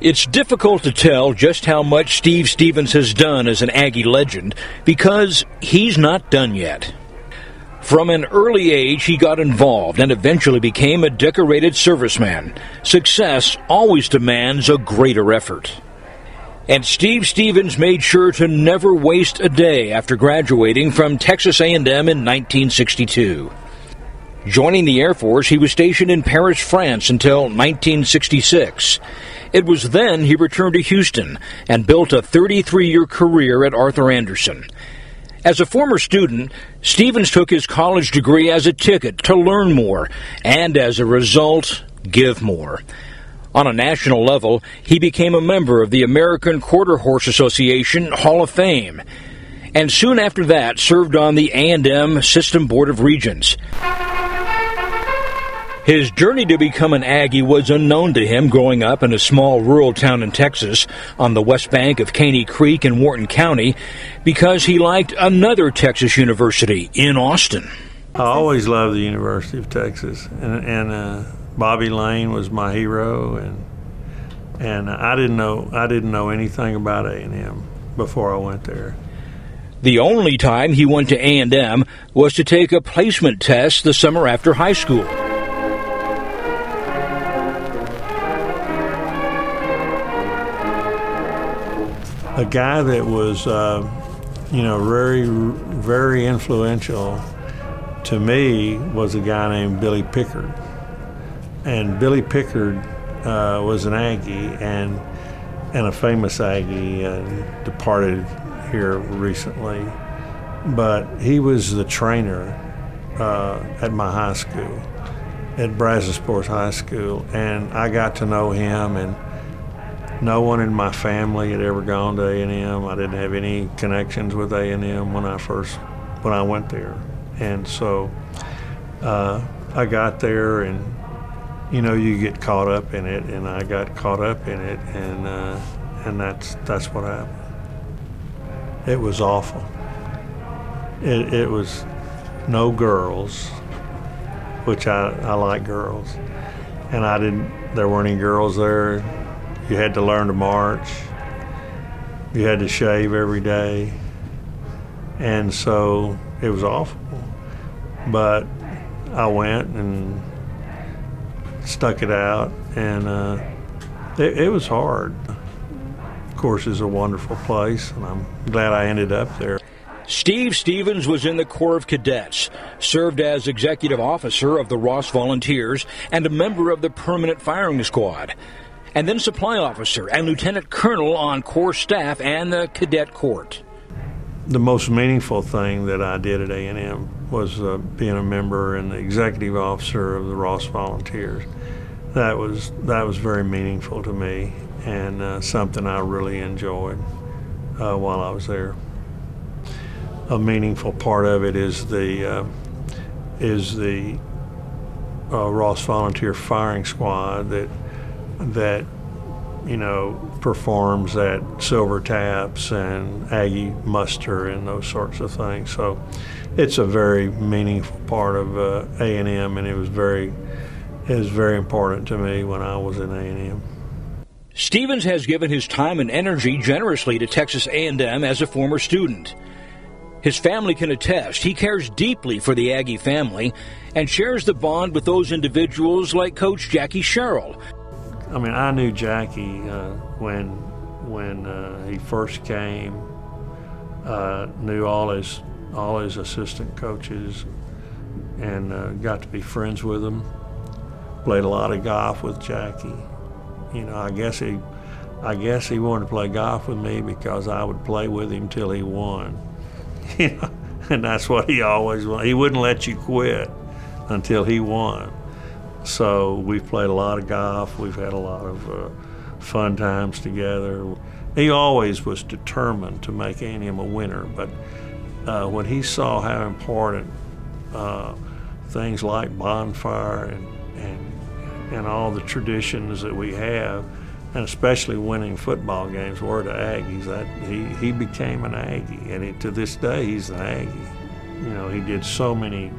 It's difficult to tell just how much Steve Stevens has done as an Aggie legend because he's not done yet. From an early age, he got involved and eventually became a decorated serviceman. Success always demands a greater effort. And Steve Stevens made sure to never waste a day after graduating from Texas A&M in 1962. Joining the Air Force, he was stationed in Paris, France until 1966. It was then he returned to Houston and built a 33-year career at Arthur Andersen. As a former student, Stevens took his college degree as a ticket to learn more and, as a result, give more. On a national level, he became a member of the American Quarter Horse Association Hall of Fame, and soon after that served on the A&M System Board of Regents. His journey to become an Aggie was unknown to him growing up in a small rural town in Texas on the west bank of Caney Creek in Wharton County because he liked another Texas university in Austin. I always loved the University of Texas, and Bobby Lane was my hero, and I didn't know anything about A&M before I went there. The only time he went to A&M was to take a placement test the summer after high school. A guy that was, very, very influential to me was a guy named Billy Pickard. And Billy Pickard was an Aggie and a famous Aggie, departed here recently. But he was the trainer at my high school, at Brazosport High School, and I got to know him, and no one in my family had ever gone to A&M. I didn't have any connections with A&M when I went there. And so I got there, and you get caught up in it, and I got caught up in it, and that's what happened. It was awful. It was no girls, which I like girls, and there weren't any girls there. You had to learn to march. You had to shave every day. And so it was awful. But I went and stuck it out, and it was hard. Of course, it's a wonderful place, and I'm glad I ended up there. Steve Stevens was in the Corps of Cadets, served as executive officer of the Ross Volunteers, and a member of the Permanent Firing Squad, and then supply officer and lieutenant colonel on Corps staff and the Cadet Court. The most meaningful thing that I did at A&M was being a member and the executive officer of the Ross Volunteers. That was very meaningful to me, and something I really enjoyed while I was there. A meaningful part of it is the Ross Volunteer Firing Squad that performs at Silver Taps and Aggie muster and those sorts of things. So it's a very meaningful part of A&M, and it was very important to me when I was in A&M. Stevens has given his time and energy generously to Texas A&M as a former student. His family can attest he cares deeply for the Aggie family and shares the bond with those individuals like Coach Jackie Sherrill. I mean, I knew Jackie when he first came. Knew all his assistant coaches, and got to be friends with them. Played a lot of golf with Jackie. I guess he wanted to play golf with me because I would play with him till he won. And that's what he always wanted. He wouldn't let you quit until he won. So we've played a lot of golf. We've had a lot of fun times together. He always was determined to make A&M a winner, but when he saw how important things like bonfire and all the traditions that we have, and especially winning football games, were to Aggies, that he became an Aggie, and to this day he's an Aggie. He did so many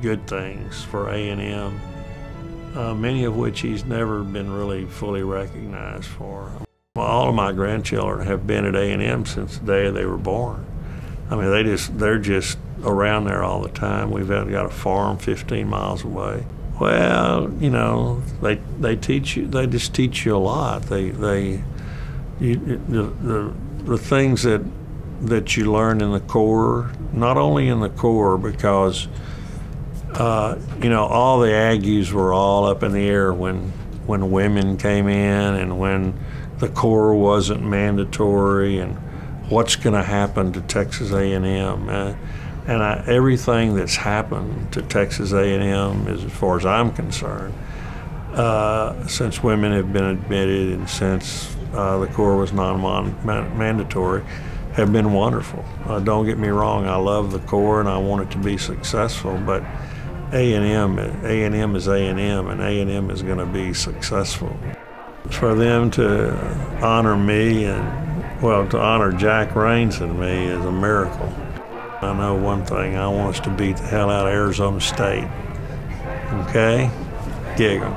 good things for A&M. Many of which he's never been really fully recognized for. Well, all of my grandchildren have been at A&M since the day they were born. I mean, they're just around there all the time. We've got a farm 15 miles away. Well, you know, they teach you. They just teach you a lot. The things that you learn in the Corps, not only in the Corps, because you know, all the Aggies were all up in the air when women came in and when the Corps wasn't mandatory, and what's going to happen to Texas A&M. Everything that's happened to Texas A&M, as far as I'm concerned, since women have been admitted and since the Corps was non-mandatory, have been wonderful. Don't get me wrong, I love the Corps and I want it to be successful, but A&M is A&M, and A&M is going to be successful. For them to honor me and, well, to honor Jack Raines and me is a miracle. I know one thing, I want us to beat the hell out of Arizona State. Okay? Gig 'em.